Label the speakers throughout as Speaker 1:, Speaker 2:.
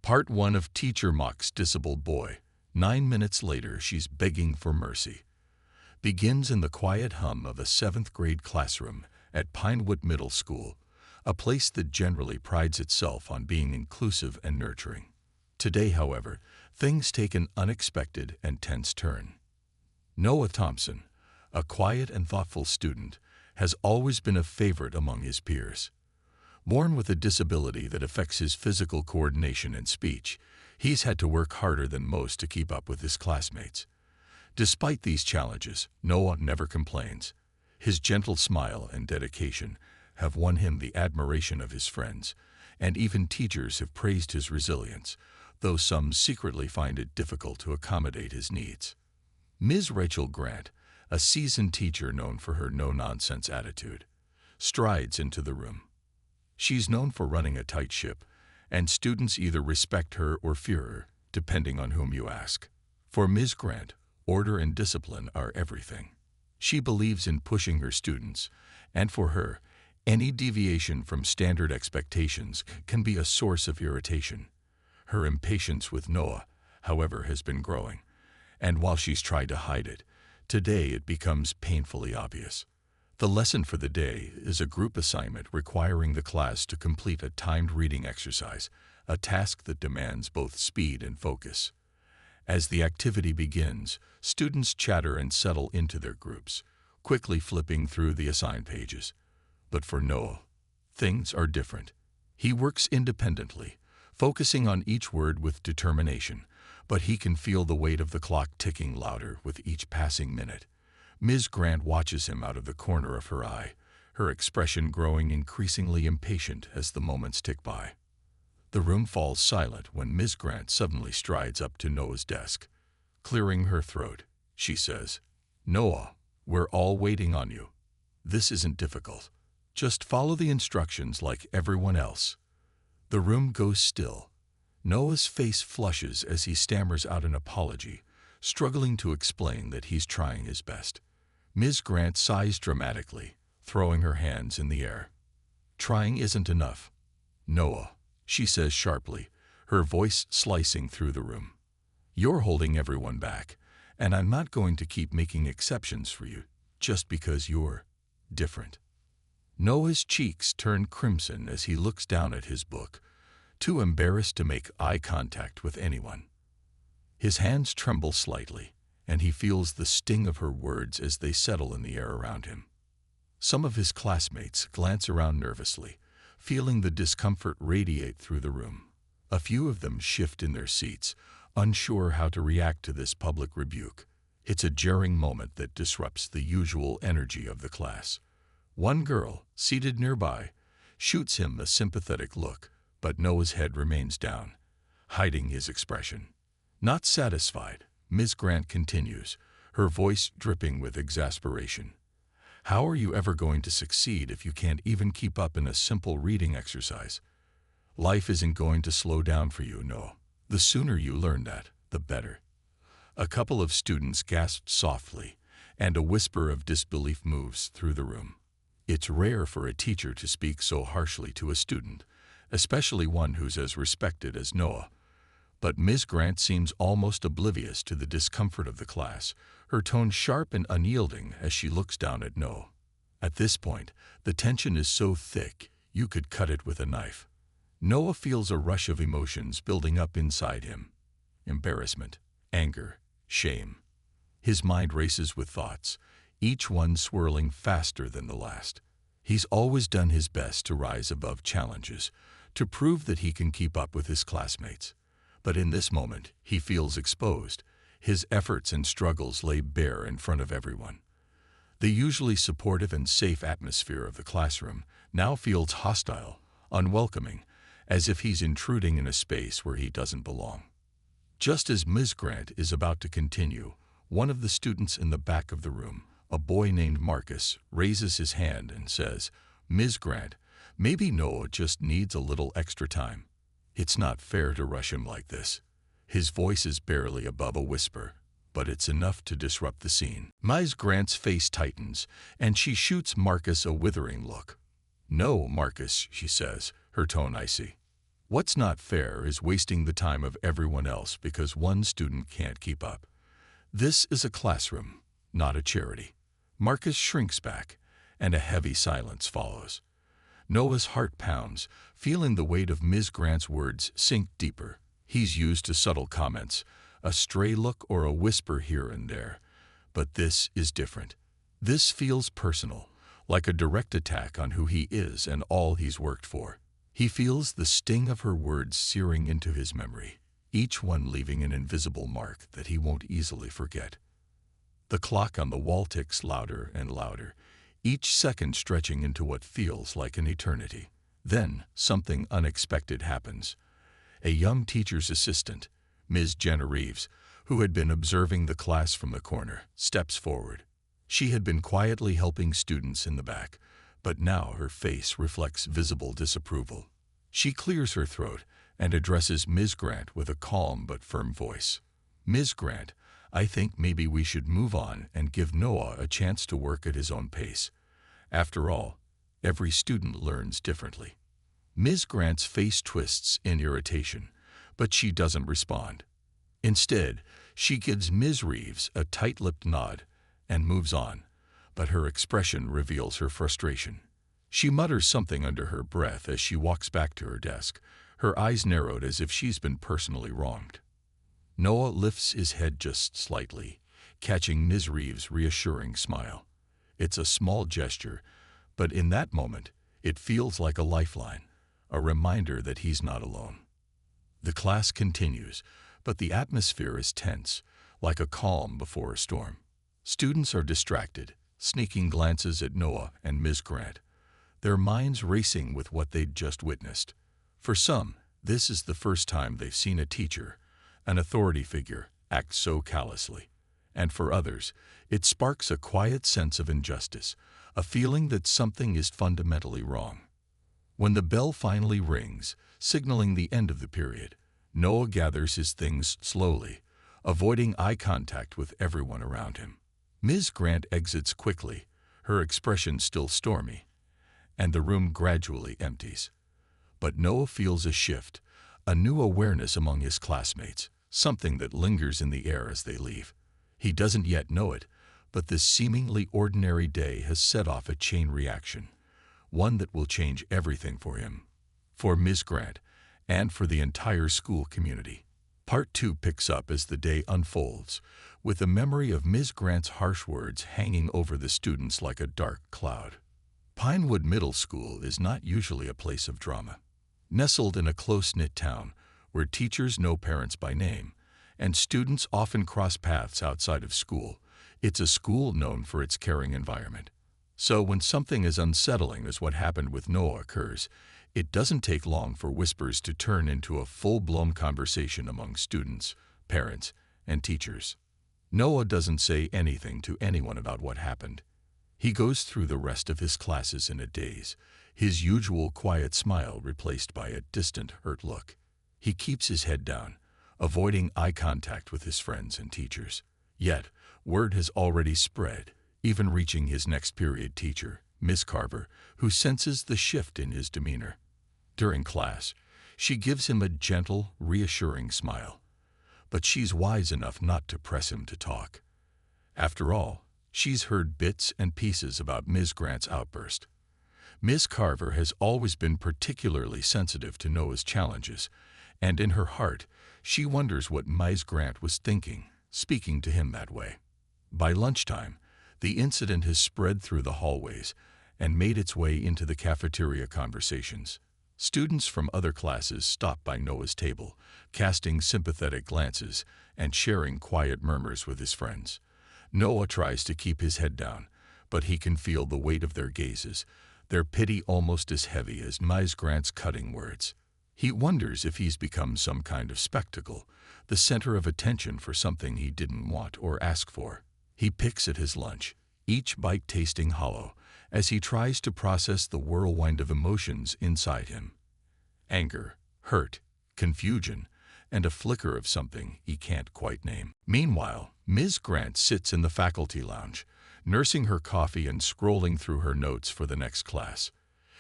Speaker 1: Part 1 of Teacher Mocks Disabled Boy. 9 minutes later, she's begging for mercy. Begins in the quiet hum of a 7th grade classroom at Pinewood Middle School, a place that generally prides itself on being inclusive and nurturing. Today, however, things take an unexpected and tense turn. Noah Thompson, a quiet and thoughtful student, has always been a favorite among his peers. Born with a disability that affects his physical coordination and speech, he's had to work harder than most to keep up with his classmates. Despite these challenges, Noah never complains. His gentle smile and dedication have won him the admiration of his friends, and even teachers have praised his resilience, though some secretly find it difficult to accommodate his needs. Ms. Rachel Grant, a seasoned teacher known for her no-nonsense attitude, strides into the room. She's known for running a tight ship, and students either respect her or fear her, depending on whom you ask. For Ms. Grant, order and discipline are everything. She believes in pushing her students, and for her, any deviation from standard expectations can be a source of irritation. Her impatience with Noah, however, has been growing, and while she's tried to hide it, today it becomes painfully obvious. The lesson for the day is a group assignment requiring the class to complete a timed reading exercise, a task that demands both speed and focus. As the activity begins, students chatter and settle into their groups, quickly flipping through the assigned pages. But for Noah, things are different. He works independently, focusing on each word with determination, but he can feel the weight of the clock ticking louder with each passing minute. Ms. Grant watches him out of the corner of her eye, her expression growing increasingly impatient as the moments tick by. The room falls silent when Ms. Grant suddenly strides up to Noah's desk. Clearing her throat, she says, "Noah, we're all waiting on you. This isn't difficult. Just follow the instructions like everyone else." The room goes still. Noah's face flushes as he stammers out an apology, struggling to explain that he's trying his best. Ms. Grant sighs dramatically, throwing her hands in the air. "Trying isn't enough. Noah," she says sharply, her voice slicing through the room. "You're holding everyone back, and I'm not going to keep making exceptions for you just because you're different." Noah's cheeks turn crimson as he looks down at his book, too embarrassed to make eye contact with anyone. His hands tremble slightly, and he feels the sting of her words as they settle in the air around him. Some of his classmates glance around nervously, feeling the discomfort radiate through the room. A few of them shift in their seats, unsure how to react to this public rebuke. It's a jarring moment that disrupts the usual energy of the class. One girl, seated nearby, shoots him a sympathetic look, but Noah's head remains down, hiding his expression. Not satisfied, Ms. Grant continues, her voice dripping with exasperation. "How are you ever going to succeed if you can't even keep up in a simple reading exercise? Life isn't going to slow down for you, Noah. The sooner you learn that, the better." A couple of students gasped softly, and a whisper of disbelief moves through the room. It's rare for a teacher to speak so harshly to a student, especially one who's as respected as Noah. But Ms. Grant seems almost oblivious to the discomfort of the class, her tone sharp and unyielding as she looks down at Noah. At this point, the tension is so thick, you could cut it with a knife. Noah feels a rush of emotions building up inside him. Embarrassment, anger, shame. His mind races with thoughts, each one swirling faster than the last. He's always done his best to rise above challenges, to prove that he can keep up with his classmates. But in this moment, he feels exposed. His efforts and struggles lay bare in front of everyone. The usually supportive and safe atmosphere of the classroom now feels hostile, unwelcoming, as if he's intruding in a space where he doesn't belong. Just as Ms. Grant is about to continue, one of the students in the back of the room, a boy named Marcus, raises his hand and says, "Ms. Grant, maybe Noah just needs a little extra time. It's not fair to rush him like this." His voice is barely above a whisper, but it's enough to disrupt the scene. Ms. Grant's face tightens, and she shoots Marcus a withering look. "No, Marcus," she says, her tone icy. What's not fair is wasting the time of everyone else because one student can't keep up. This is a classroom, not a charity. Marcus shrinks back, and a heavy silence follows. Noah's heart pounds, feeling the weight of Ms. Grant's words sink deeper. He's used to subtle comments, a stray look or a whisper here and there. But this is different. This feels personal, like a direct attack on who he is and all he's worked for. He feels the sting of her words searing into his memory, each one leaving an invisible mark that he won't easily forget. The clock on the wall ticks louder and louder, each second stretching into what feels like an eternity. Then, something unexpected happens. A young teacher's assistant, Ms. Jenna Reeves, who had been observing the class from the corner, steps forward. She had been quietly helping students in the back, but now her face reflects visible disapproval. She clears her throat and addresses Ms. Grant with a calm but firm voice. "Ms. Grant, I think maybe we should move on and give Noah a chance to work at his own pace. After all, every student learns differently." Ms. Grant's face twists in irritation, but she doesn't respond. Instead, she gives Ms. Reeves a tight-lipped nod and moves on, but her expression reveals her frustration. She mutters something under her breath as she walks back to her desk, her eyes narrowed as if she's been personally wronged. Noah lifts his head just slightly, catching Ms. Reeves' reassuring smile. It's a small gesture, but in that moment, it feels like a lifeline, a reminder that he's not alone. The class continues, but the atmosphere is tense, like a calm before a storm. Students are distracted, sneaking glances at Noah and Ms. Grant, their minds racing with what they'd just witnessed. For some, this is the first time they've seen a teacher, an authority figure, act so callously. And for others, it sparks a quiet sense of injustice, a feeling that something is fundamentally wrong. When the bell finally rings, signaling the end of the period, Noah gathers his things slowly, avoiding eye contact with everyone around him. Ms. Grant exits quickly, her expression still stormy, and the room gradually empties. But Noah feels a shift, a new awareness among his classmates, something that lingers in the air as they leave. He doesn't yet know it, but this seemingly ordinary day has set off a chain reaction, one that will change everything for him, for Ms. Grant, and for the entire school community. Part 2 picks up as the day unfolds, with the memory of Ms. Grant's harsh words hanging over the students like a dark cloud. Pinewood Middle School is not usually a place of drama. Nestled in a close-knit town where teachers know parents by name, and students often cross paths outside of school, it's a school known for its caring environment. So when something as unsettling as what happened with Noah occurs, it doesn't take long for whispers to turn into a full-blown conversation among students, parents, and teachers. Noah doesn't say anything to anyone about what happened. He goes through the rest of his classes in a daze, his usual quiet smile replaced by a distant, hurt look. He keeps his head down, avoiding eye contact with his friends and teachers. Yet, word has already spread, even reaching his next period teacher, Miss Carver, who senses the shift in his demeanor. During class, she gives him a gentle, reassuring smile, but she's wise enough not to press him to talk. After all, she's heard bits and pieces about Ms. Grant's outburst. Miss Carver has always been particularly sensitive to Noah's challenges, and in her heart, she wonders what Ms. Grant was thinking, speaking to him that way. By lunchtime, the incident has spread through the hallways and made its way into the cafeteria conversations. Students from other classes stop by Noah's table, casting sympathetic glances and sharing quiet murmurs with his friends. Noah tries to keep his head down, but he can feel the weight of their gazes, their pity almost as heavy as Ms. Grant's cutting words. He wonders if he's become some kind of spectacle, the center of attention for something he didn't want or ask for. He picks at his lunch, each bite tasting hollow, as he tries to process the whirlwind of emotions inside him. Anger, hurt, confusion, and a flicker of something he can't quite name. Meanwhile, Ms. Grant sits in the faculty lounge, nursing her coffee and scrolling through her notes for the next class.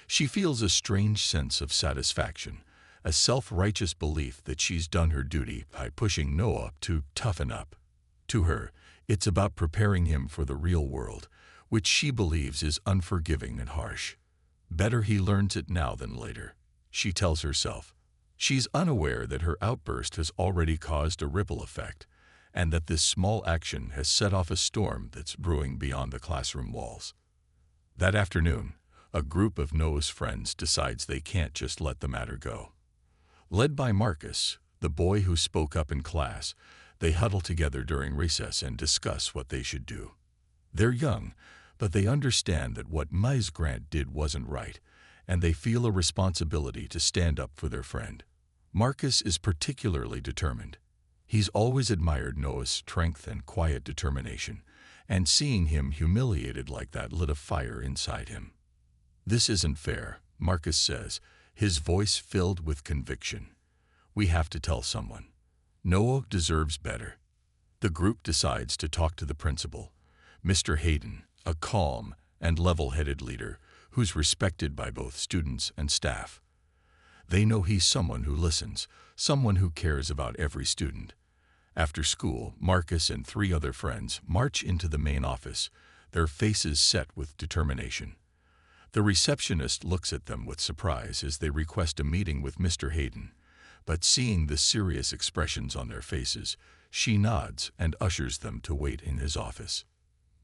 Speaker 1: She feels a strange sense of satisfaction, a self-righteous belief that she's done her duty by pushing Noah to toughen up. To her, it's about preparing him for the real world, which she believes is unforgiving and harsh. Better he learns it now than later, she tells herself. She's unaware that her outburst has already caused a ripple effect, and that this small action has set off a storm that's brewing beyond the classroom walls. That afternoon, a group of Noah's friends decides they can't just let the matter go. Led by Marcus, the boy who spoke up in class, they huddle together during recess and discuss what they should do. They're young, but they understand that what Ms. Grant did wasn't right, and they feel a responsibility to stand up for their friend. Marcus is particularly determined. He's always admired Noah's strength and quiet determination, and seeing him humiliated like that lit a fire inside him. "This isn't fair," Marcus says, his voice filled with conviction. "We have to tell someone. Noah deserves better." The group decides to talk to the principal, Mr. Hayden, a calm and level-headed leader who's respected by both students and staff. They know he's someone who listens, someone who cares about every student. After school, Marcus and 3 other friends march into the main office, their faces set with determination. The receptionist looks at them with surprise as they request a meeting with Mr. Hayden, but seeing the serious expressions on their faces, she nods and ushers them to wait in his office.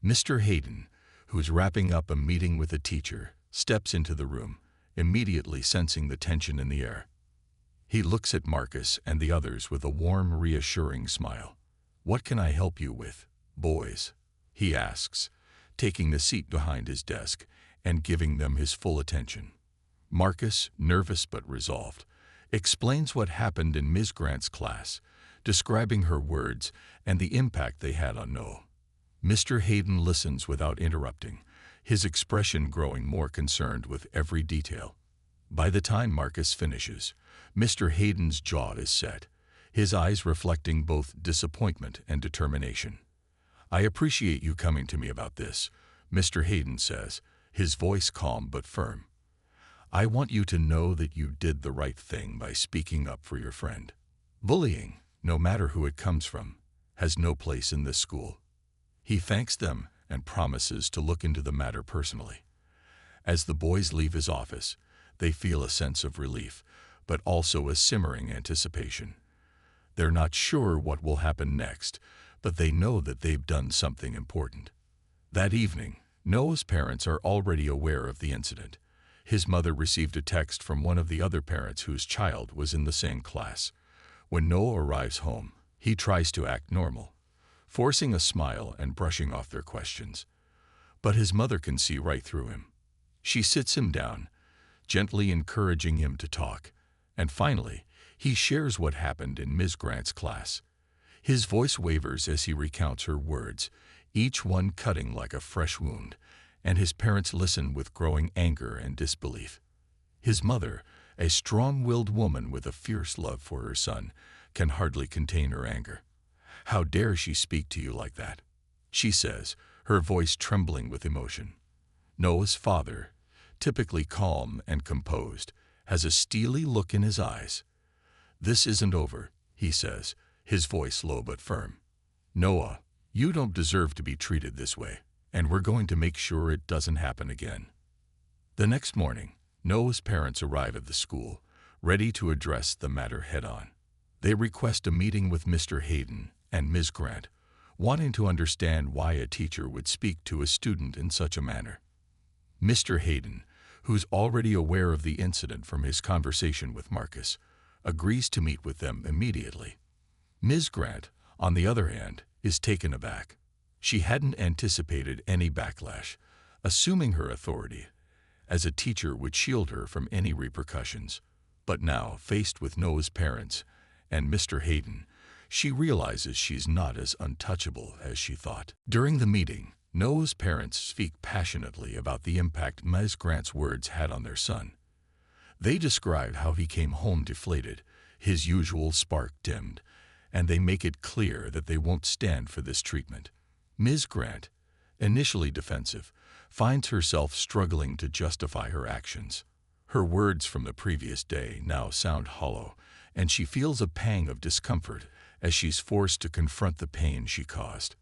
Speaker 1: Mr. Hayden, who's wrapping up a meeting with a teacher, steps into the room, immediately sensing the tension in the air. He looks at Marcus and the others with a warm, reassuring smile. "What can I help you with, boys?" he asks, taking the seat behind his desk and giving them his full attention. Marcus, nervous but resolved, explains what happened in Ms. Grant's class, describing her words and the impact they had on Noah. Mr. Hayden listens without interrupting, his expression growing more concerned with every detail. By the time Marcus finishes, Mr. Hayden's jaw is set, his eyes reflecting both disappointment and determination. "I appreciate you coming to me about this," Mr. Hayden says, his voice calm but firm. "I want you to know that you did the right thing by speaking up for your friend. Bullying, no matter who it comes from, has no place in this school." He thanks them and promises to look into the matter personally. As the boys leave his office, they feel a sense of relief, but also a simmering anticipation. They're not sure what will happen next, but they know that they've done something important. That evening, Noah's parents are already aware of the incident. His mother received a text from one of the other parents whose child was in the same class. When Noah arrives home, he tries to act normal, forcing a smile and brushing off their questions. But his mother can see right through him. She sits him down, gently encouraging him to talk, and finally, he shares what happened in Ms. Grant's class. His voice wavers as he recounts her words, each one cutting like a fresh wound, and his parents listen with growing anger and disbelief. His mother, a strong-willed woman with a fierce love for her son, can hardly contain her anger. "How dare she speak to you like that?" she says, her voice trembling with emotion. Noah's father, typically calm and composed, has a steely look in his eyes. "This isn't over," he says, his voice low but firm. "Noah, you don't deserve to be treated this way, and we're going to make sure it doesn't happen again." The next morning, Noah's parents arrive at the school, ready to address the matter head-on. They request a meeting with Mr. Hayden and Ms. Grant, wanting to understand why a teacher would speak to a student in such a manner. Mr. Hayden, who's already aware of the incident from his conversation with Marcus, agrees to meet with them immediately. Ms. Grant, on the other hand, is taken aback. She hadn't anticipated any backlash, assuming her authority as a teacher would shield her from any repercussions. But now, faced with Noah's parents and Mr. Hayden, she realizes she's not as untouchable as she thought. During the meeting, Noah's parents speak passionately about the impact Ms. Grant's words had on their son. They describe how he came home deflated, his usual spark dimmed, and they make it clear that they won't stand for this treatment. Ms. Grant, initially defensive, finds herself struggling to justify her actions. Her words from the previous day now sound hollow, and she feels a pang of discomfort as she's forced to confront the pain she caused.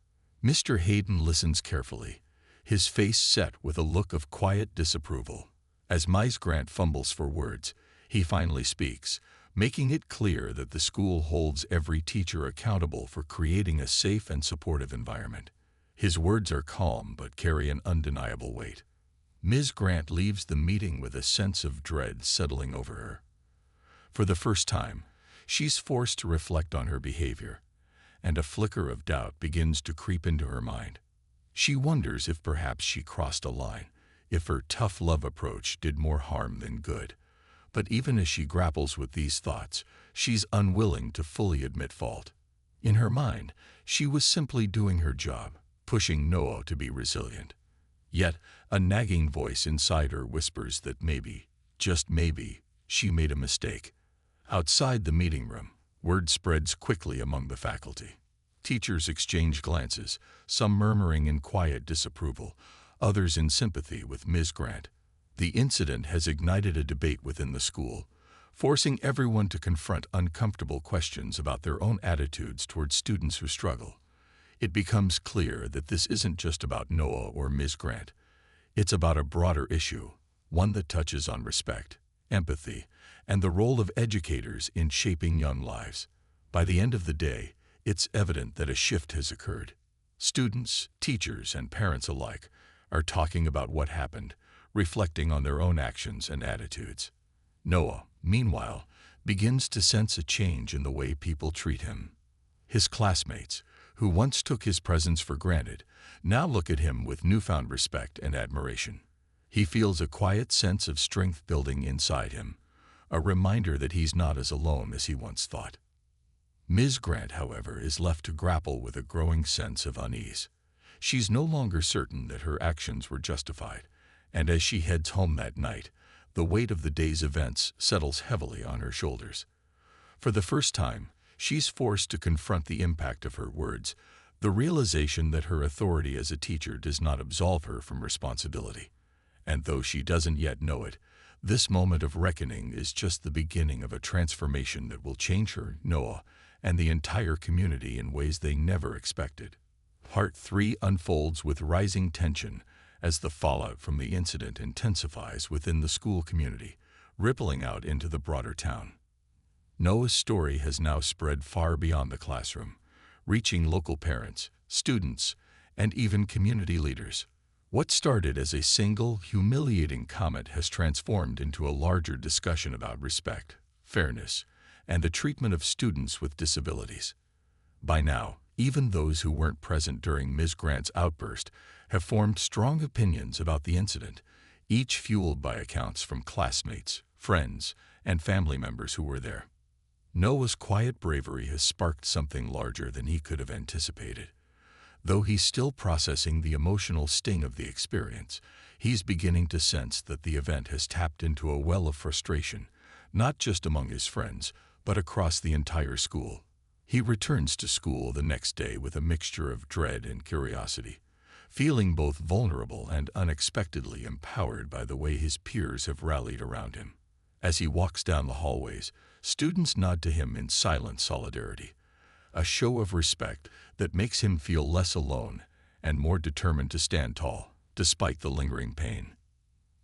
Speaker 1: Mr. Hayden listens carefully, his face set with a look of quiet disapproval. As Ms. Grant fumbles for words, he finally speaks, making it clear that the school holds every teacher accountable for creating a safe and supportive environment. His words are calm but carry an undeniable weight. Ms. Grant leaves the meeting with a sense of dread settling over her. For the first time, she's forced to reflect on her behavior, and a flicker of doubt begins to creep into her mind. She wonders if perhaps she crossed a line, if her tough love approach did more harm than good. But even as she grapples with these thoughts, she's unwilling to fully admit fault. In her mind, she was simply doing her job, pushing Noah to be resilient. Yet, a nagging voice inside her whispers that maybe, just maybe, she made a mistake. Outside the meeting room, word spreads quickly among the faculty. Teachers exchange glances, some murmuring in quiet disapproval, others in sympathy with Ms. Grant. The incident has ignited a debate within the school, forcing everyone to confront uncomfortable questions about their own attitudes towards students who struggle. It becomes clear that this isn't just about Noah or Ms. Grant. It's about a broader issue, one that touches on respect, empathy, and the role of educators in shaping young lives. By the end of the day, it's evident that a shift has occurred. Students, teachers, and parents alike are talking about what happened, reflecting on their own actions and attitudes. Noah, meanwhile, begins to sense a change in the way people treat him. His classmates, who once took his presence for granted, now look at him with newfound respect and admiration. He feels a quiet sense of strength building inside him, a reminder that he's not as alone as he once thought. Ms. Grant, however, is left to grapple with a growing sense of unease. She's no longer certain that her actions were justified, and as she heads home that night, the weight of the day's events settles heavily on her shoulders. For the first time, she's forced to confront the impact of her words, the realization that her authority as a teacher does not absolve her from responsibility. And though she doesn't yet know it, this moment of reckoning is just the beginning of a transformation that will change her, Noah, and the entire community in ways they never expected. Part 3 unfolds with rising tension as the fallout from the incident intensifies within the school community, rippling out into the broader town. Noah's story has now spread far beyond the classroom, reaching local parents, students, and even community leaders. What started as a single, humiliating comment has transformed into a larger discussion about respect, fairness, and the treatment of students with disabilities. By now, even those who weren't present during Ms. Grant's outburst have formed strong opinions about the incident, each fueled by accounts from classmates, friends, and family members who were there. Noah's quiet bravery has sparked something larger than he could have anticipated. Though he's still processing the emotional sting of the experience, he's beginning to sense that the event has tapped into a well of frustration, not just among his friends, but across the entire school. He returns to school the next day with a mixture of dread and curiosity, feeling both vulnerable and unexpectedly empowered by the way his peers have rallied around him. As he walks down the hallways, students nod to him in silent solidarity, a show of respect that makes him feel less alone and more determined to stand tall, despite the lingering pain.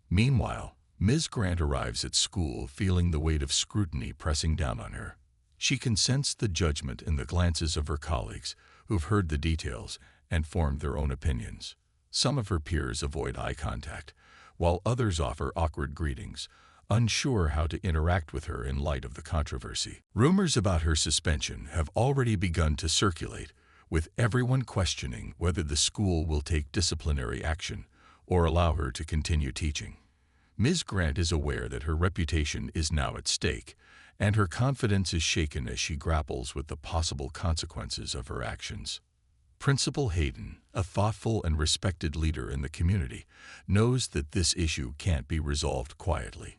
Speaker 1: Meanwhile, Ms. Grant arrives at school feeling the weight of scrutiny pressing down on her. She can sense the judgment in the glances of her colleagues who've heard the details and formed their own opinions. Some of her peers avoid eye contact, while others offer awkward greetings, unsure how to interact with her in light of the controversy. Rumors about her suspension have already begun to circulate, with everyone questioning whether the school will take disciplinary action or allow her to continue teaching. Ms. Grant is aware that her reputation is now at stake, and her confidence is shaken as she grapples with the possible consequences of her actions. Principal Hayden, a thoughtful and respected leader in the community, knows that this issue can't be resolved quietly.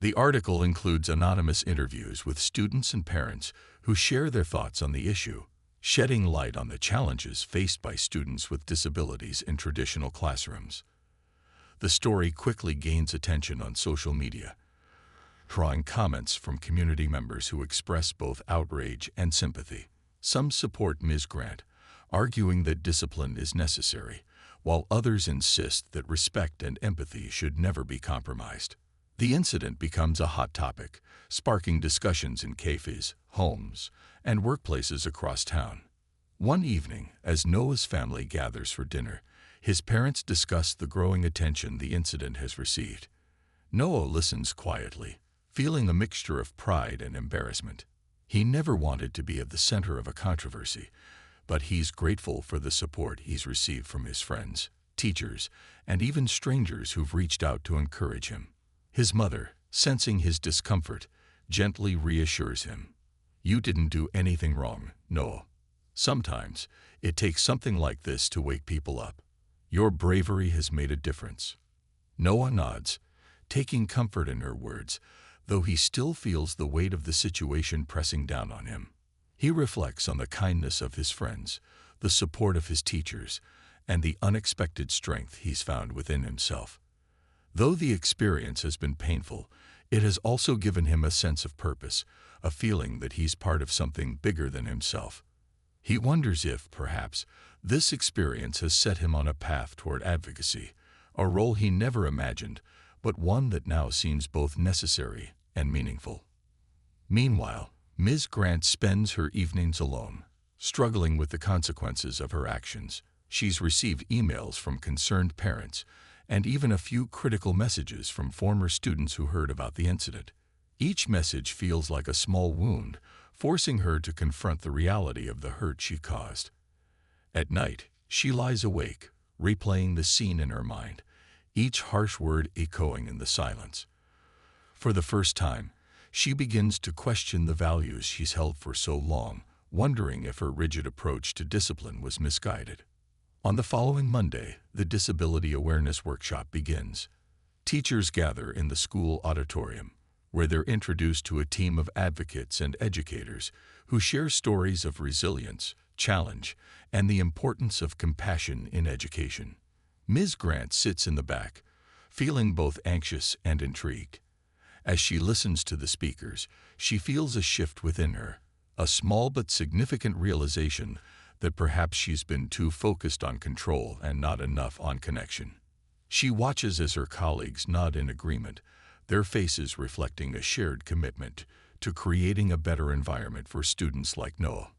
Speaker 1: The article includes anonymous interviews with students and parents who share their thoughts on the issue, shedding light on the challenges faced by students with disabilities in traditional classrooms. The story quickly gains attention on social media, drawing comments from community members who express both outrage and sympathy. Some support Ms. Grant, arguing that discipline is necessary, while others insist that respect and empathy should never be compromised. The incident becomes a hot topic, sparking discussions in cafes, homes, and workplaces across town. One evening, as Noah's family gathers for dinner, his parents discuss the growing attention the incident has received. Noah listens quietly, feeling a mixture of pride and embarrassment. He never wanted to be at the center of a controversy, but he's grateful for the support he's received from his friends, teachers, and even strangers who've reached out to encourage him. His mother, sensing his discomfort, gently reassures him. "You didn't do anything wrong, Noah. Sometimes it takes something like this to wake people up. Your bravery has made a difference." Noah nods, taking comfort in her words, though he still feels the weight of the situation pressing down on him. He reflects on the kindness of his friends, the support of his teachers, and the unexpected strength he's found within himself. Though the experience has been painful, it has also given him a sense of purpose, a feeling that he's part of something bigger than himself. He wonders if, perhaps, this experience has set him on a path toward advocacy, a role he never imagined, but one that now seems both necessary and meaningful. Meanwhile, Ms. Grant spends her evenings alone, struggling with the consequences of her actions. She's received emails from concerned parents, and even a few critical messages from former students who heard about the incident. Each message feels like a small wound, forcing her to confront the reality of the hurt she caused. At night, she lies awake, replaying the scene in her mind, each harsh word echoing in the silence. For the first time, she begins to question the values she's held for so long, wondering if her rigid approach to discipline was misguided. On the following Monday, the Disability Awareness Workshop begins. Teachers gather in the school auditorium, where they're introduced to a team of advocates and educators who share stories of resilience, challenge, and the importance of compassion in education. Ms. Grant sits in the back, feeling both anxious and intrigued. As she listens to the speakers, she feels a shift within her, a small but significant realization that perhaps she's been too focused on control and not enough on connection. She watches as her colleagues nod in agreement, their faces reflecting a shared commitment to creating a better environment for students like Noah.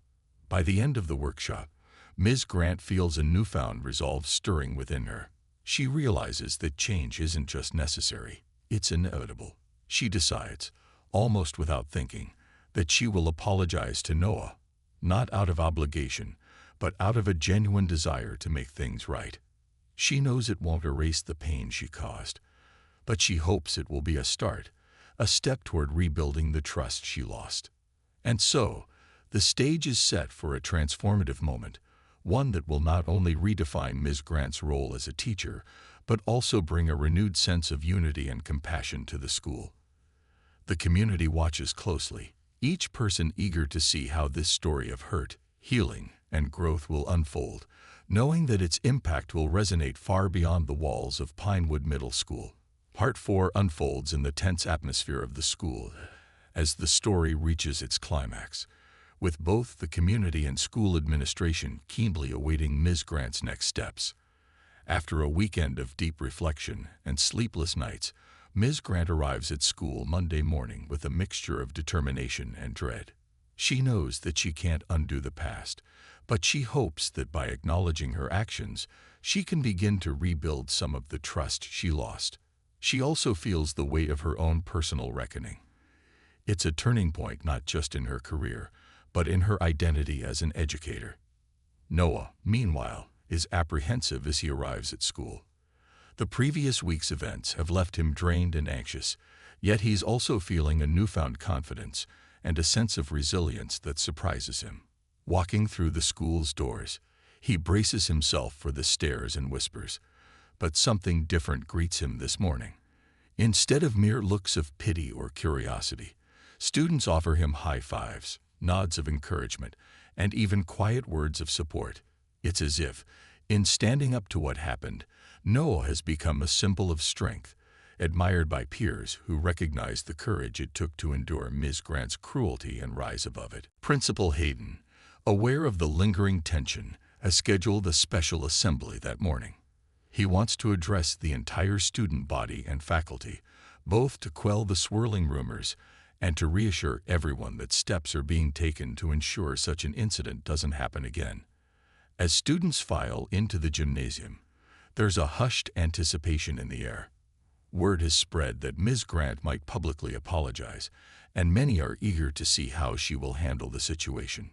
Speaker 1: By the end of the workshop, Ms. Grant feels a newfound resolve stirring within her. She realizes that change isn't just necessary, it's inevitable. She decides, almost without thinking, that she will apologize to Noah, not out of obligation, but out of a genuine desire to make things right. She knows it won't erase the pain she caused, but she hopes it will be a start, a step toward rebuilding the trust she lost. And so, the stage is set for a transformative moment, one that will not only redefine Ms. Grant's role as a teacher, but also bring a renewed sense of unity and compassion to the school. The community watches closely, each person eager to see how this story of hurt, healing, and growth will unfold, knowing that its impact will resonate far beyond the walls of Pinewood Middle School. Part 4 unfolds in the tense atmosphere of the school as the story reaches its climax, with both the community and school administration keenly awaiting Ms. Grant's next steps. After a weekend of deep reflection and sleepless nights, Ms. Grant arrives at school Monday morning with a mixture of determination and dread. She knows that she can't undo the past, but she hopes that by acknowledging her actions, she can begin to rebuild some of the trust she lost. She also feels the weight of her own personal reckoning. It's a turning point not just in her career, but in her identity as an educator. Noah, meanwhile, is apprehensive as he arrives at school. The previous week's events have left him drained and anxious, yet he's also feeling a newfound confidence and a sense of resilience that surprises him. Walking through the school's doors, he braces himself for the stares and whispers, but something different greets him this morning. Instead of mere looks of pity or curiosity, students offer him high fives, nods of encouragement, and even quiet words of support. It's as if, in standing up to what happened, Noah has become a symbol of strength, admired by peers who recognized the courage it took to endure Ms. Grant's cruelty and rise above it. Principal Hayden, aware of the lingering tension, has scheduled a special assembly that morning. He wants to address the entire student body and faculty, both to quell the swirling rumors and to reassure everyone that steps are being taken to ensure such an incident doesn't happen again. As students file into the gymnasium, there's a hushed anticipation in the air. Word has spread that Ms. Grant might publicly apologize, and many are eager to see how she will handle the situation.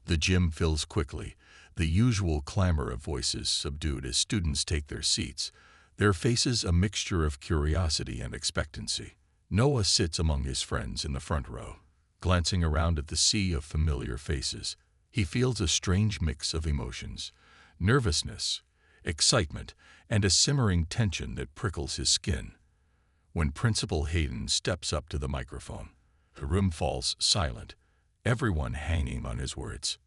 Speaker 1: The gym fills quickly, the usual clamor of voices subdued as students take their seats, their faces a mixture of curiosity and expectancy. Noah sits among his friends in the front row. Glancing around at the sea of familiar faces, he feels a strange mix of emotions: nervousness, excitement, and a simmering tension that prickles his skin. When Principal Hayden steps up to the microphone, the room falls silent, everyone hanging on his words.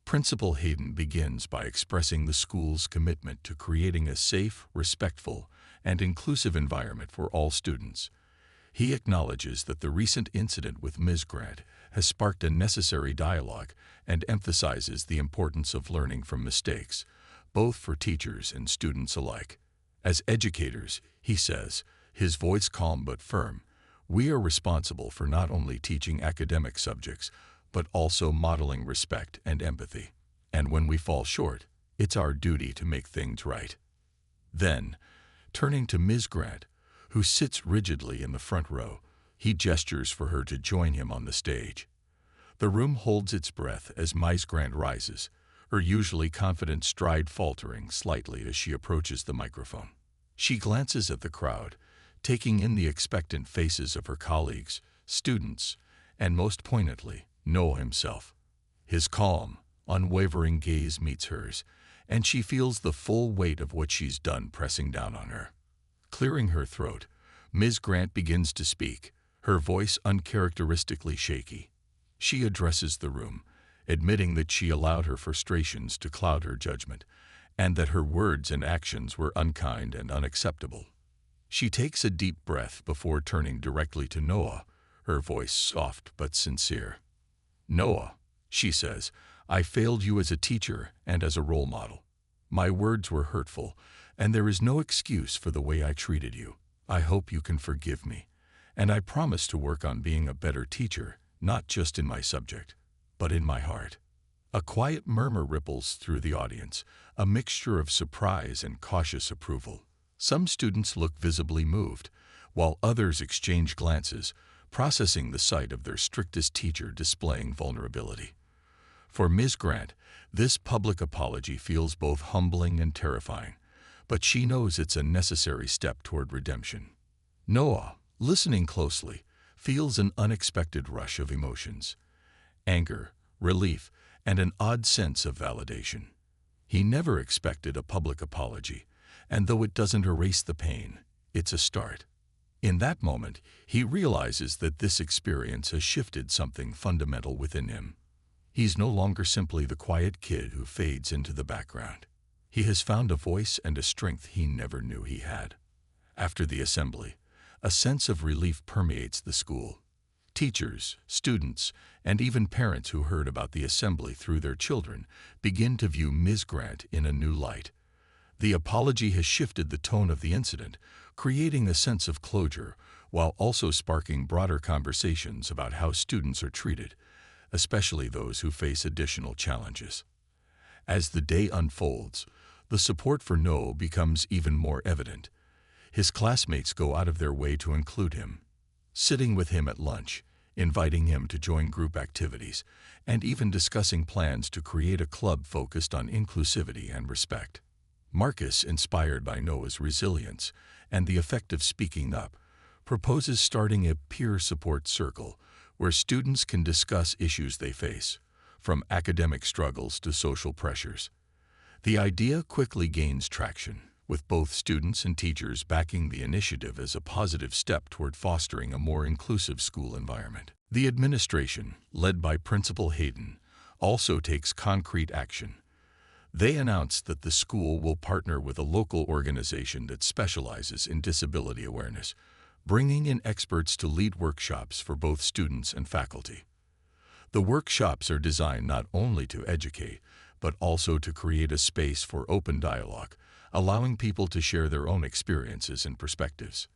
Speaker 1: Principal Hayden begins by expressing the school's commitment to creating a safe, respectful, and inclusive environment for all students. He acknowledges that the recent incident with Ms. Grant has sparked a necessary dialogue and emphasizes the importance of learning from mistakes, both for teachers and students alike. As educators, he says, his voice calm but firm, we are responsible for not only teaching academic subjects, but also modeling respect and empathy. And when we fall short, it's our duty to make things right. Then, turning to Ms. Grant, who sits rigidly in the front row, he gestures for her to join him on the stage. The room holds its breath as Ms. Grant rises, her usually confident stride faltering slightly as she approaches the microphone. She glances at the crowd, taking in the expectant faces of her colleagues, students, and most poignantly, Noah himself. His calm, unwavering gaze meets hers, and she feels the full weight of what she's done pressing down on her. Clearing her throat, Ms. Grant begins to speak, her voice uncharacteristically shaky. She addresses the room, admitting that she allowed her frustrations to cloud her judgment, and that her words and actions were unkind and unacceptable. She takes a deep breath before turning directly to Noah, her voice soft but sincere. "Noah," she says, "I failed you as a teacher and as a role model. My words were hurtful, and there is no excuse for the way I treated you. I hope you can forgive me, and I promise to work on being a better teacher, not just in my subject, but in my heart." A quiet murmur ripples through the audience, a mixture of surprise and cautious approval. Some students look visibly moved, while others exchange glances, processing the sight of their strictest teacher displaying vulnerability. For Ms. Grant, this public apology feels both humbling and terrifying, but she knows it's a necessary step toward redemption. Noah, listening closely, feels an unexpected rush of emotions: anger, relief, and an odd sense of validation. He never expected a public apology, and though it doesn't erase the pain, it's a start. In that moment, he realizes that this experience has shifted something fundamental within him. He's no longer simply the quiet kid who fades into the background. He has found a voice and a strength he never knew he had. After the assembly, a sense of relief permeates the school. Teachers, students, and even parents who heard about the assembly through their children begin to view Ms. Grant in a new light. The apology has shifted the tone of the incident, creating a sense of closure, while also sparking broader conversations about how students are treated, especially those who face additional challenges. As the day unfolds, the support for Noah becomes even more evident. His classmates go out of their way to include him, sitting with him at lunch, inviting him to join group activities, and even discussing plans to create a club focused on inclusivity and respect. Marcus, inspired by Noah's resilience and the effect of speaking up, proposes starting a peer support circle where students can discuss issues they face, from academic struggles to social pressures. The idea quickly gains traction, with both students and teachers backing the initiative as a positive step toward fostering a more inclusive school environment. The administration, led by Principal Hayden, also takes concrete action. They announced that the school will partner with a local organization that specializes in disability awareness, bringing in experts to lead workshops for both students and faculty. The workshops are designed not only to educate, but also to create a space for open dialogue, allowing people to share their own experiences and perspectives.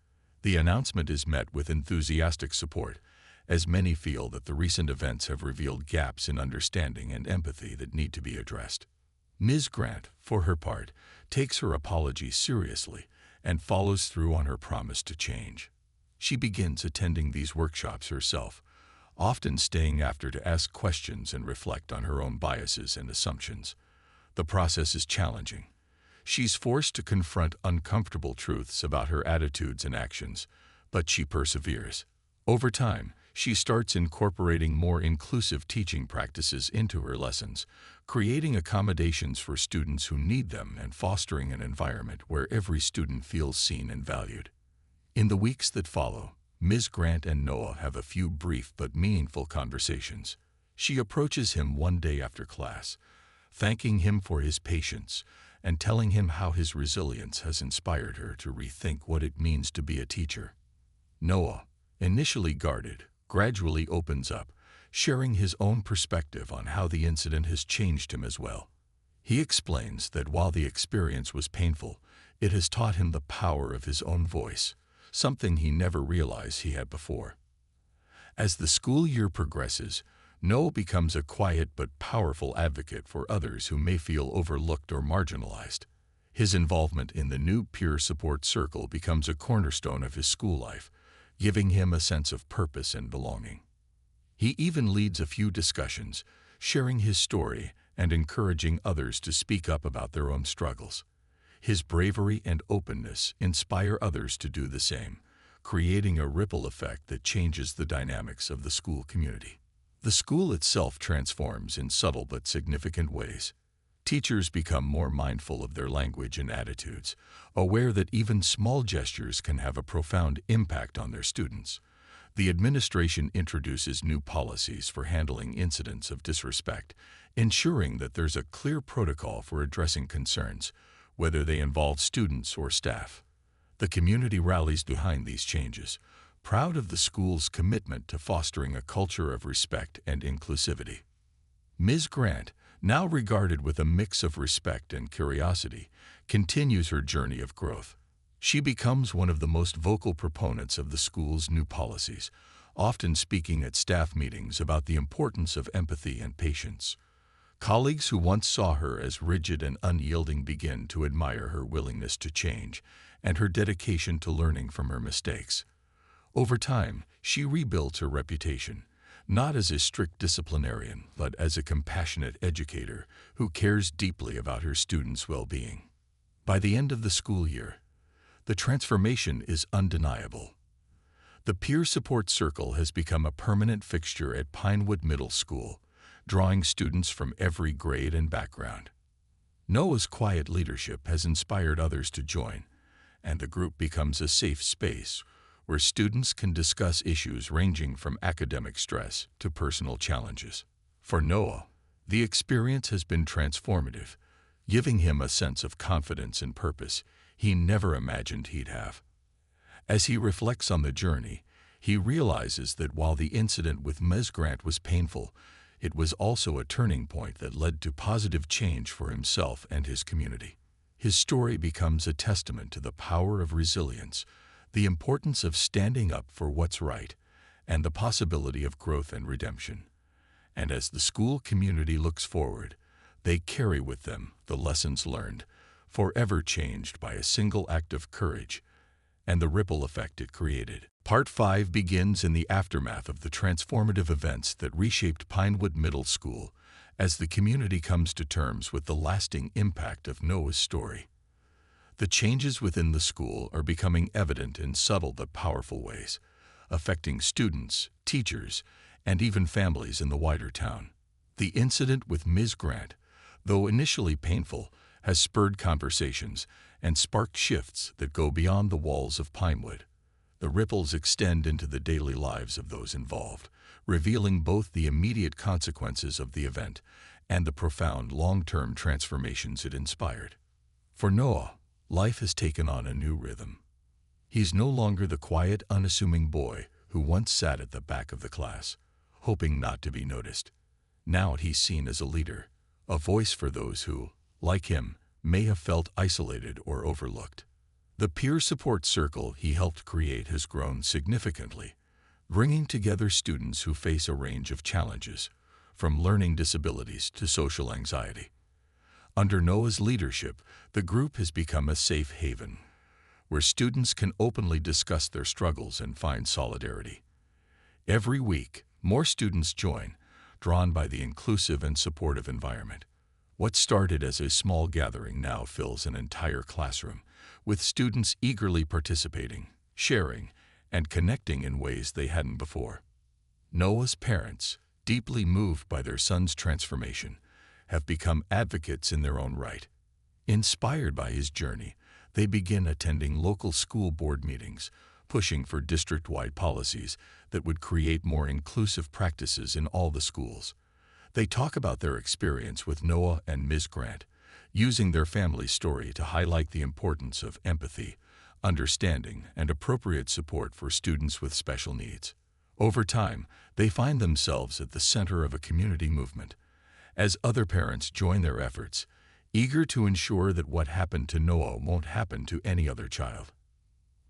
Speaker 1: The announcement is met with enthusiastic support, as many feel that the recent events have revealed gaps in understanding and empathy that need to be addressed. Ms. Grant, for her part, takes her apology seriously and follows through on her promise to change. She begins attending these workshops herself, often staying after to ask questions and reflect on her own biases and assumptions. The process is challenging. She's forced to confront uncomfortable truths about her attitudes and actions, but she perseveres. Over time, she starts incorporating more inclusive teaching practices into her lessons, creating accommodations for students who need them and fostering an environment where every student feels seen and valued. In the weeks that follow, Ms. Grant and Noah have a few brief but meaningful conversations. She approaches him one day after class, thanking him for his patience and telling him how his resilience has inspired her to rethink what it means to be a teacher. Noah, initially guarded, gradually opens up, sharing his own perspective on how the incident has changed him as well. He explains that while the experience was painful, it has taught him the power of his own voice, something he never realized he had before. As the school year progresses, Noah becomes a quiet but powerful advocate for others who may feel overlooked or marginalized. His involvement in the new peer support circle becomes a cornerstone of his school life, giving him a sense of purpose and belonging. He even leads a few discussions, sharing his story and encouraging others to speak up about their own struggles. His bravery and openness inspire others to do the same, creating a ripple effect that changes the dynamics of the school community. The school itself transforms in subtle but significant ways. Teachers become more mindful of their language and attitudes, aware that even small gestures can have a profound impact on their students. The administration introduces new policies for handling incidents of disrespect, ensuring that there's a clear protocol for addressing concerns, whether they involve students or staff. The community rallies behind these changes, proud of the school's commitment to fostering a culture of respect and inclusivity. Ms. Grant, now regarded with a mix of respect and curiosity, continues her journey of growth. She becomes one of the most vocal proponents of the school's new policies, often speaking at staff meetings about the importance of empathy and patience. Colleagues who once saw her as rigid and unyielding begin to admire her willingness to change and her dedication to learning from her mistakes. Over time, she rebuilds her reputation, not as a strict disciplinarian, but as a compassionate educator who cares deeply about her students' well-being. By the end of the school year, the transformation is undeniable. The peer support circle has become a permanent fixture at Pinewood Middle School, drawing students from every grade and background. Noah's quiet leadership has inspired others to join, and the group becomes a safe space where students can discuss issues ranging from academic stress to personal challenges. For Noah, the experience has been transformative, giving him a sense of confidence and purpose he never imagined he'd have. As he reflects on the journey, he realizes that while the incident with Ms. Grant was painful, it was also a turning point that led to positive change for himself and his community. His story becomes a testament to the power of resilience, the importance of standing up for what's right, and the possibility of growth and redemption. And as the school community looks forward, they carry with them the lessons learned, forever changed by a single act of courage, and the ripple effect it created. Part 5 begins in the aftermath of the transformative events that reshaped Pinewood Middle School, as the community comes to terms with the lasting impact of Noah's story. The changes within the school are becoming evident in subtle but powerful ways, affecting students, teachers, and even families in the wider town. The incident with Ms. Grant, though initially painful, has spurred conversations and sparked shifts that go beyond the walls of Pinewood. The ripples extend into the daily lives of those involved, revealing both the immediate consequences of the event and the profound long-term transformations it inspired. For Noah, life has taken on a new rhythm. He's no longer the quiet, unassuming boy who once sat at the back of the class, hoping not to be noticed. Now he's seen as a leader, a voice for those who, like him, may have felt isolated or overlooked. The peer support circle he helped create has grown significantly, bringing together students who face a range of challenges, from learning disabilities to social anxiety. Under Noah's leadership, the group has become a safe haven, where students can openly discuss their struggles and find solidarity. Every week, more students join, drawn by the inclusive and supportive environment. What started as a small gathering now fills an entire classroom, with students eagerly participating, sharing, and connecting in ways they hadn't before. Noah's parents, deeply moved by their son's transformation, have become advocates in their own right. Inspired by his journey, they begin attending local school board meetings, pushing for district-wide policies that would create more inclusive practices in all the schools. They talk about their experience with Noah and Ms. Grant, using their family story to highlight the importance of empathy, understanding, and appropriate support for students with special needs. Over time, they find themselves at the center of a community movement, as other parents join their efforts, eager to ensure that what happened to Noah won't happen to any other child.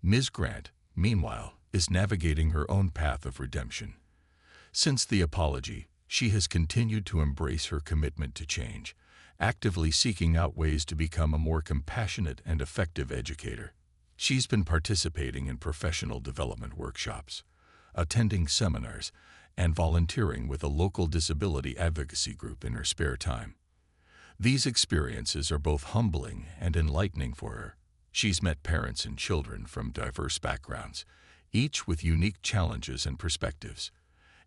Speaker 1: Ms. Grant, meanwhile, is navigating her own path of redemption. Since the apology, she has continued to embrace her commitment to change, actively seeking out ways to become a more compassionate and effective educator. She's been participating in professional development workshops, attending seminars, and volunteering with a local disability advocacy group in her spare time. These experiences are both humbling and enlightening for her. She's met parents and children from diverse backgrounds, each with unique challenges and perspectives,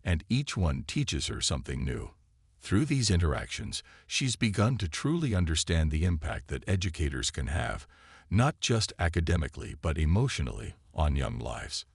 Speaker 1: and each one teaches her something new. Through these interactions, she's begun to truly understand the impact that educators can have, not just academically but emotionally, on young lives.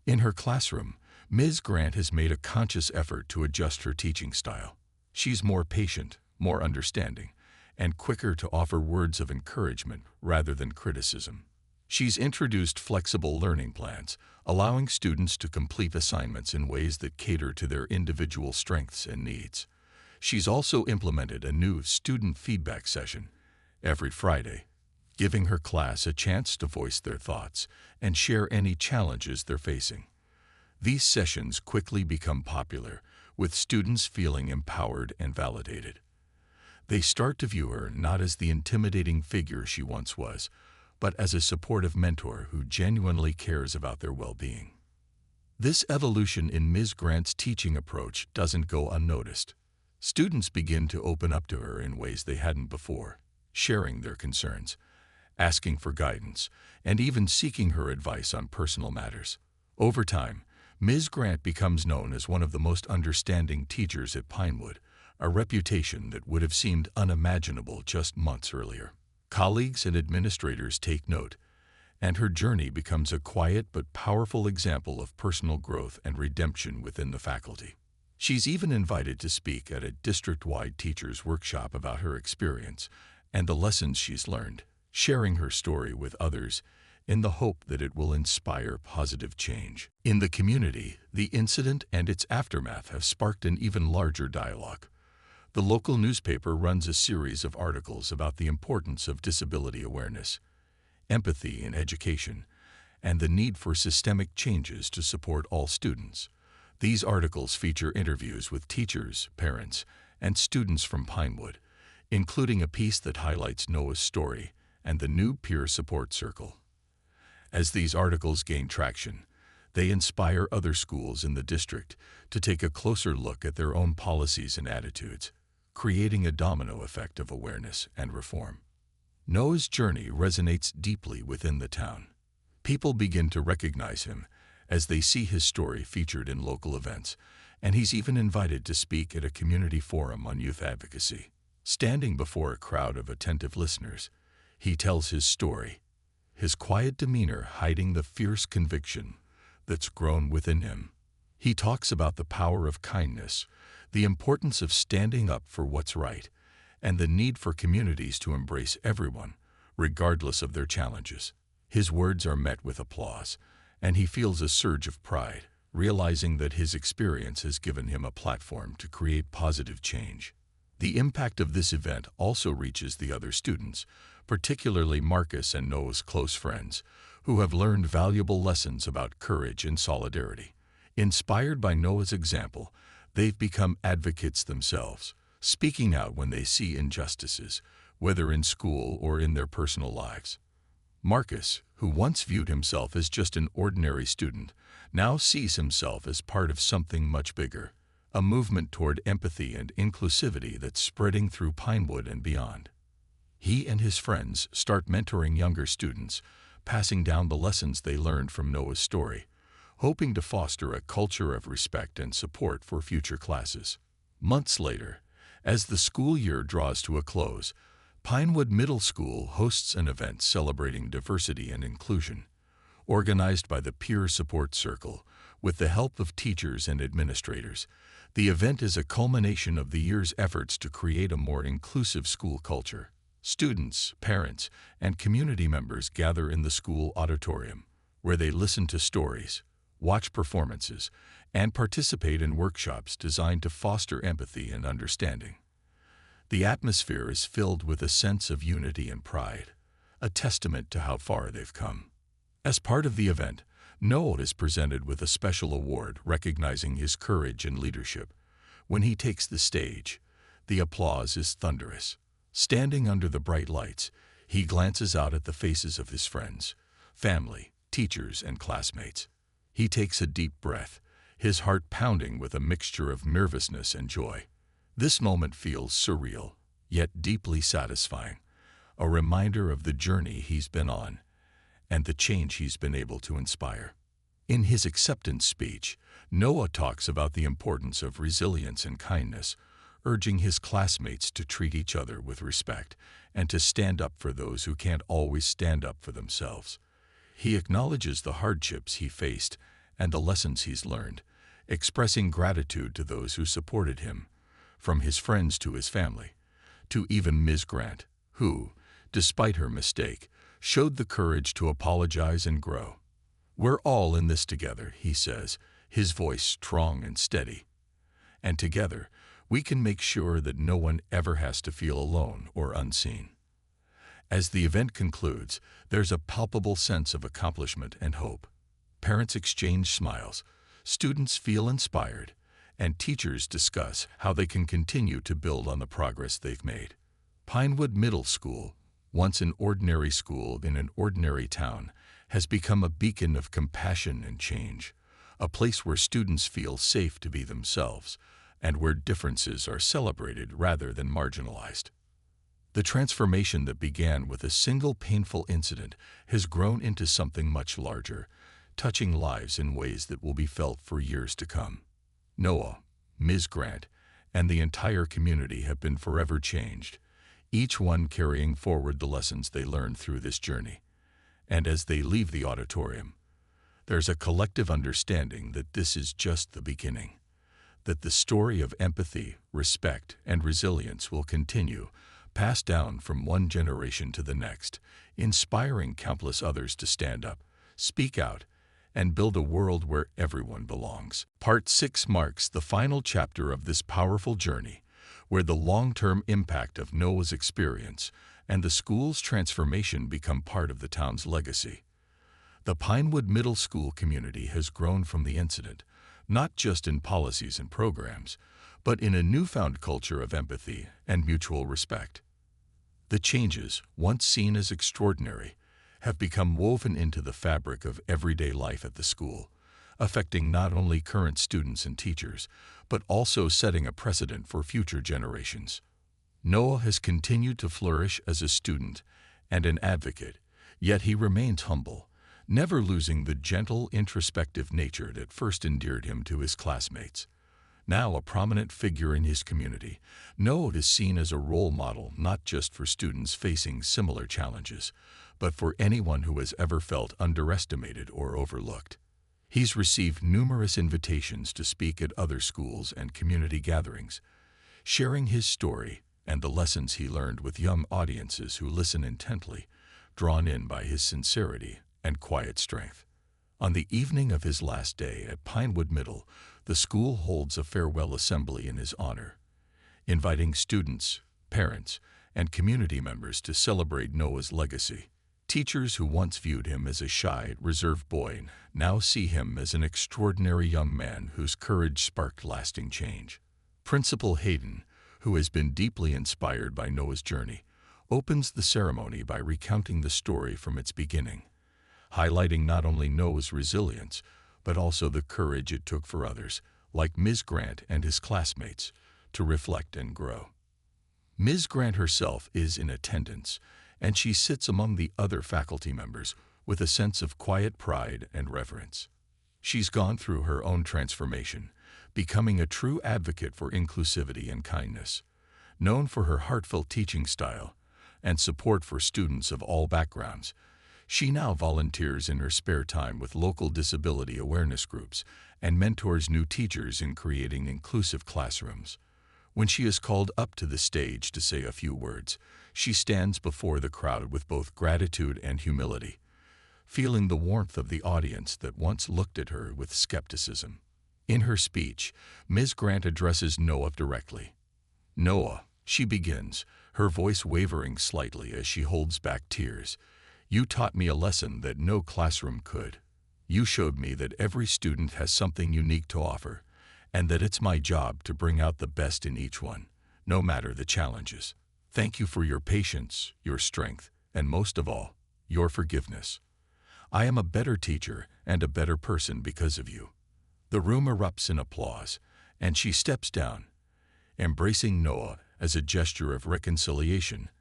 Speaker 1: In her classroom, Ms. Grant has made a conscious effort to adjust her teaching style. She's more patient, more understanding, and quicker to offer words of encouragement rather than criticism. She's introduced flexible learning plans, allowing students to complete assignments in ways that cater to their individual strengths and needs. She's also implemented a new student feedback session every Friday, giving her class a chance to voice their thoughts and share any challenges they're facing. These sessions quickly become popular, with students feeling empowered and validated. They start to view her not as the intimidating figure she once was, but as a supportive mentor who genuinely cares about their well-being. This evolution in Ms. Grant's teaching approach doesn't go unnoticed. Students begin to open up to her in ways they hadn't before, sharing their concerns, asking for guidance, and even seeking her advice on personal matters. Over time, Ms. Grant becomes known as one of the most understanding teachers at Pinewood, a reputation that would have seemed unimaginable just months earlier. Colleagues and administrators take note, and her journey becomes a quiet but powerful example of personal growth and redemption within the faculty. She's even invited to speak at a district-wide teachers' workshop about her experience and the lessons she's learned, sharing her story with others in the hope that it will inspire positive change. In the community, the incident and its aftermath have sparked an even larger dialogue. The local newspaper runs a series of articles about the importance of disability awareness, empathy in education, and the need for systemic changes to support all students. These articles feature interviews with teachers, parents, and students from Pinewood, including a piece that highlights Noah's story and the new peer support circle. As these articles gain traction, they inspire other schools in the district to take a closer look at their own policies and attitudes, creating a domino effect of awareness and reform. Noah's journey resonates deeply within the town. People begin to recognize him as they see his story featured in local events, and he's even invited to speak at a community forum on youth advocacy. Standing before a crowd of attentive listeners, he tells his story, his quiet demeanor hiding the fierce conviction that's grown within him. He talks about the power of kindness, the importance of standing up for what's right, and the need for communities to embrace everyone, regardless of their challenges. His words are met with applause, and he feels a surge of pride, realizing that his experience has given him a platform to create positive change. The impact of this event also reaches the other students, particularly Marcus and Noah's close friends, who have learned valuable lessons about courage and solidarity. Inspired by Noah's example, they've become advocates themselves, speaking out when they see injustices, whether in school or in their personal lives. Marcus, who once viewed himself as just an ordinary student, now sees himself as part of something much bigger, a movement toward empathy and inclusivity that's spreading through Pinewood and beyond. He and his friends start mentoring younger students, passing down the lessons they learned from Noah's story, hoping to foster a culture of respect and support for future classes. Months later, as the school year draws to a close, Pinewood Middle School hosts an event celebrating diversity and inclusion. Organized by the Peer Support Circle, with the help of teachers and administrators, the event is a culmination of the year's efforts to create a more inclusive school culture. Students, parents, and community members gather in the school auditorium, where they listen to stories, watch performances, and participate in workshops designed to foster empathy and understanding. The atmosphere is filled with a sense of unity and pride, a testament to how far they've come. As part of the event, Noah is presented with a special award recognizing his courage and leadership. When he takes the stage, the applause is thunderous. Standing under the bright lights, he glances out at the faces of his friends, family, teachers, and classmates. He takes a deep breath, his heart pounding with a mixture of nervousness and joy. This moment feels surreal, yet deeply satisfying, a reminder of the journey he's been on and the change he's been able to inspire. In his acceptance speech, Noah talks about the importance of resilience and kindness, urging his classmates to treat each other with respect and to stand up for those who can't always stand up for themselves. He acknowledges the hardships he faced and the lessons he's learned, expressing gratitude to those who supported him, from his friends to his family, to even Ms. Grant, who, despite her mistake, showed the courage to apologize and grow. "We're all in this together," he says, his voice strong and steady. "And together, we can make sure that no one ever has to feel alone or unseen." As the event concludes, there's a palpable sense of accomplishment and hope. Parents exchange smiles, students feel inspired, and teachers discuss how they can continue to build on the progress they've made. Pinewood Middle School, once an ordinary school in an ordinary town, has become a beacon of compassion and change, a place where students feel safe to be themselves, and where differences are celebrated rather than marginalized. The transformation that began with a single painful incident has grown into something much larger, touching lives in ways that will be felt for years to come. Noah, Ms. Grant, and the entire community have been forever changed, each one carrying forward the lessons they learned through this journey. And as they leave the auditorium, there's a collective understanding that this is just the beginning, that the story of empathy, respect, and resilience will continue, passed down from one generation to the next, inspiring countless others to stand up, speak out, and build a world where everyone belongs. Part 6 marks the final chapter of this powerful journey, where the long-term impact of Noah's experience and the school's transformation become part of the town's legacy. The Pinewood Middle School community has grown from the incident, not just in policies and programs, but in a newfound culture of empathy and mutual respect. The changes, once seen as extraordinary, have become woven into the fabric of everyday life at the school, affecting not only current students and teachers, but also setting a precedent for future generations. Noah has continued to flourish as a student and an advocate, yet he remains humble, never losing the gentle, introspective nature that first endeared him to his classmates. Now a prominent figure in his community, Noah is seen as a role model not just for students facing similar challenges, but for anyone who has ever felt underestimated or overlooked. He's received numerous invitations to speak at other schools and community gatherings, sharing his story and the lessons he learned with young audiences who listen intently, drawn in by his sincerity and quiet strength. On the evening of his last day at Pinewood Middle, the school holds a farewell assembly in his honor, inviting students, parents, and community members to celebrate Noah's legacy. Teachers who once viewed him as a shy, reserved boy now see him as an extraordinary young man whose courage sparked lasting change. Principal Hayden, who has been deeply inspired by Noah's journey, opens the ceremony by recounting the story from its beginning, highlighting not only Noah's resilience, but also the courage it took for others, like Ms. Grant and his classmates, to reflect and grow. Ms. Grant herself is in attendance, and she sits among the other faculty members with a sense of quiet pride and reverence. She's gone through her own transformation, becoming a true advocate for inclusivity and kindness. Known for her heartfelt teaching style and support for students of all backgrounds, she now volunteers in her spare time with local disability awareness groups and mentors new teachers in creating inclusive classrooms. When she is called up to the stage to say a few words, she stands before the crowd with both gratitude and humility, feeling the warmth of the audience that once looked at her with skepticism. In her speech, Ms. Grant addresses Noah directly. "Noah," she begins, her voice wavering slightly as she holds back tears, "you taught me a lesson that no classroom could. You showed me that every student has something unique to offer, and that it's my job to bring out the best in each one, no matter the challenges. Thank you for your patience, your strength, and most of all, your forgiveness. I am a better teacher and a better person because of you." The room erupts in applause, and she steps down, embracing Noah as a gesture of reconciliation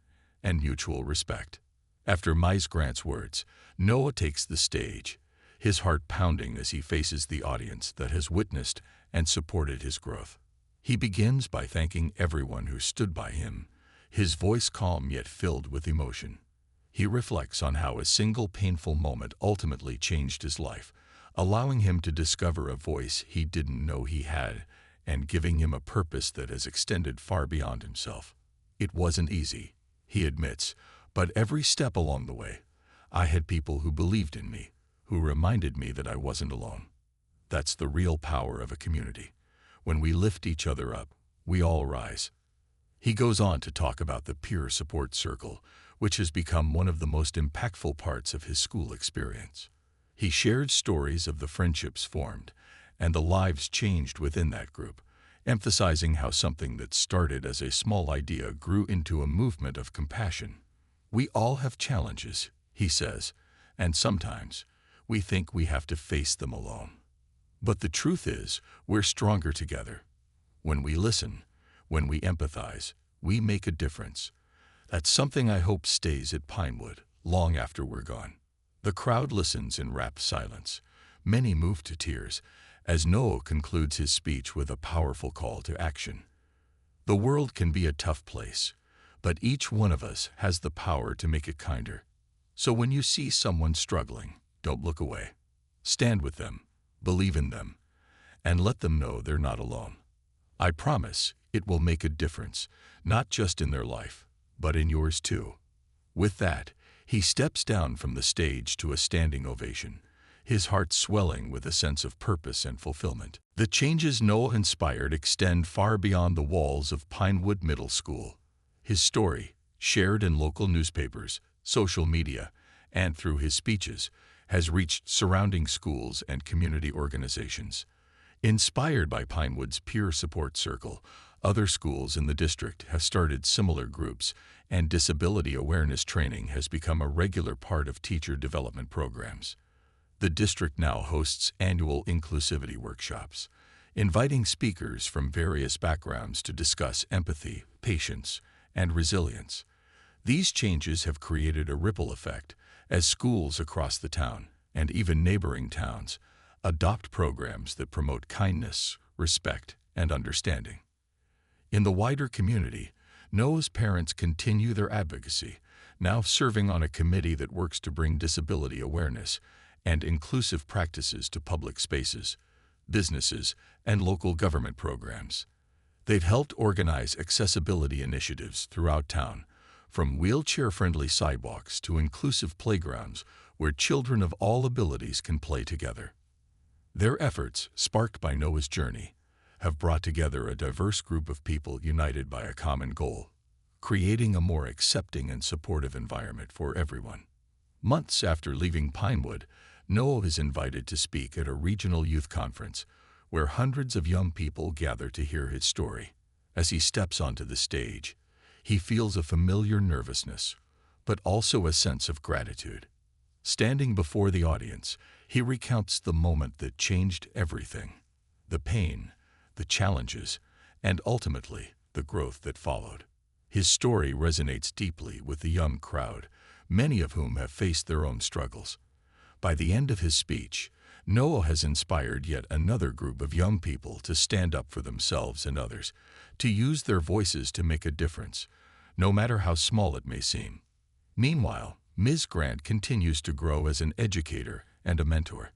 Speaker 1: and mutual respect. After Ms. Grant's words, Noah takes the stage, his heart pounding as he faces the audience that has witnessed and supported his growth. He begins by thanking everyone who stood by him, his voice calm yet filled with emotion. He reflects on how a single painful moment ultimately changed his life, allowing him to discover a voice he didn't know he had and giving him a purpose that has extended far beyond himself. "It wasn't easy," he admits, "but every step along the way, I had people who believed in me, who reminded me that I wasn't alone. That's the real power of a community. When we lift each other up, we all rise." He goes on to talk about the peer support circle, which has become one of the most impactful parts of his school experience. He shared stories of the friendships formed and the lives changed within that group, emphasizing how something that started as a small idea grew into a movement of compassion. "We all have challenges," he says, "and sometimes we think we have to face them alone. But the truth is, we're stronger together. When we listen, when we empathize, we make a difference. That's something I hope stays at Pinewood long after we're gone." The crowd listens in rapt silence, many moved to tears, as Noah concludes his speech with a powerful call to action. The world can be a tough place, but each one of us has the power to make it kinder. So when you see someone struggling, don't look away. Stand with them, believe in them, and let them know they're not alone. I promise it will make a difference, not just in their life, but in yours too. With that, he steps down from the stage to a standing ovation, his heart swelling with a sense of purpose and fulfillment. The changes Noah inspired extend far beyond the walls of Pinewood Middle School. His story, shared in local newspapers, social media, and through his speeches, has reached surrounding schools and community organizations. Inspired by Pinewood's peer support circle, other schools in the district have started similar groups, and disability awareness training has become a regular part of teacher development programs. The district now hosts annual inclusivity workshops, inviting speakers from various backgrounds to discuss empathy, patience, and resilience. These changes have created a ripple effect as schools across the town, and even neighboring towns, adopt programs that promote kindness, respect, and understanding. In the wider community, Noah's parents continue their advocacy, now serving on a committee that works to bring disability awareness and inclusive practices to public spaces, businesses, and local government programs. They've helped organize accessibility initiatives throughout town, from wheelchair-friendly sidewalks to inclusive playgrounds where children of all abilities can play together. Their efforts, sparked by Noah's journey, have brought together a diverse group of people united by a common goal, creating a more accepting and supportive environment for everyone. Months after leaving Pinewood, Noah is invited to speak at a regional youth conference where hundreds of young people gather to hear his story. As he steps onto the stage, he feels a familiar nervousness, but also a sense of gratitude. Standing before the audience, he recounts the moment that changed everything: the pain, the challenges, and ultimately, the growth that followed. His story resonates deeply with the young crowd, many of whom have faced their own struggles. By the end of his speech, Noah has inspired yet another group of young people to stand up for themselves and others, to use their voices to make a difference, no matter how small it may seem. Meanwhile, Ms. Grant continues to grow as an educator and a mentor.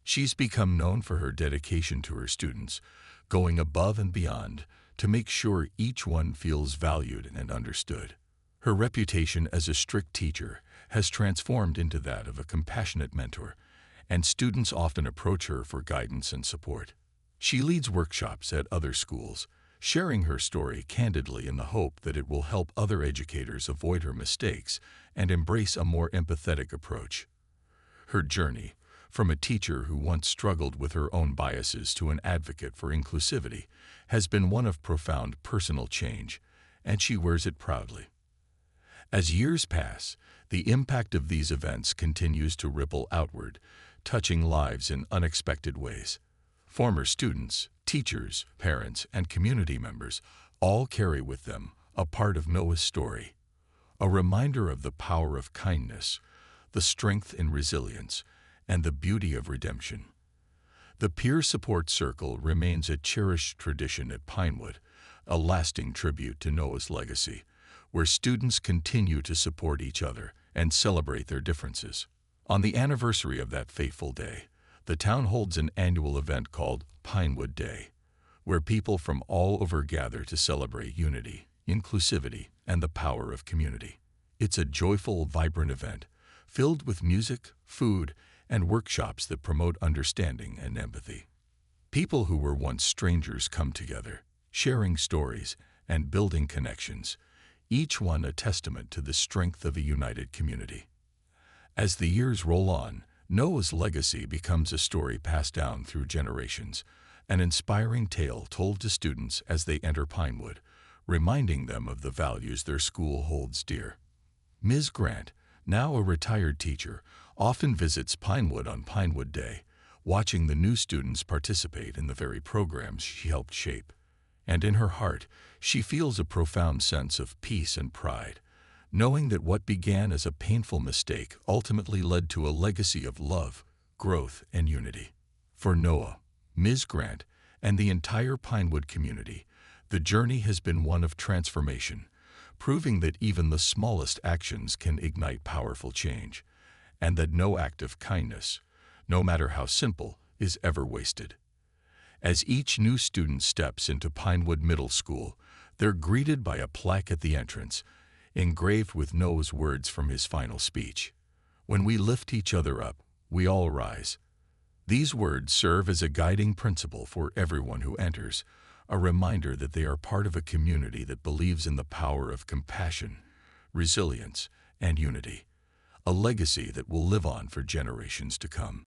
Speaker 1: She's become known for her dedication to her students, going above and beyond to make sure each one feels valued and understood. Her reputation as a strict teacher has transformed into that of a compassionate mentor, and students often approach her for guidance and support. She leads workshops at other schools, sharing her story candidly in the hope that it will help other educators avoid her mistakes and embrace a more empathetic approach. Her journey, from a teacher who once struggled with her own biases to an advocate for inclusivity, has been one of profound personal change, and she wears it proudly. As years pass, the impact of these events continues to ripple outward, touching lives in unexpected ways. Former students, teachers, parents, and community members all carry with them a part of Noah's story, a reminder of the power of kindness, the strength in resilience, and the beauty of redemption. The peer support circle remains a cherished tradition at Pinewood, a lasting tribute to Noah's legacy, where students continue to support each other and celebrate their differences. On the anniversary of that fateful day, the town holds an annual event called Pinewood Day, where people from all over gather to celebrate unity, inclusivity, and the power of community. It's a joyful, vibrant event, filled with music, food, and workshops that promote understanding and empathy. People who were once strangers come together, sharing stories and building connections, each one a testament to the strength of a united community. As the years roll on, Noah's legacy becomes a story passed down through generations, an inspiring tale told to students as they enter Pinewood, reminding them of the values their school holds dear. Ms. Grant, now a retired teacher, often visits Pinewood on Pinewood Day, watching the new students participate in the very programs she helped shape. And in her heart, she feels a profound sense of peace and pride, knowing that what began as a painful mistake ultimately led to a legacy of love, growth, and unity. For Noah, Ms. Grant, and the entire Pinewood community, the journey has been one of transformation, proving that even the smallest actions can ignite powerful change, and that no act of kindness, no matter how simple, is ever wasted. As each new student steps into Pinewood Middle School, they're greeted by a plaque at the entrance, engraved with Noah's words from his final speech. "When we lift each other up, we all rise." These words serve as a guiding principle for everyone who enters, a reminder that they are part of a community that believes in the power of compassion, resilience, and unity, a legacy that will live on for generations to come.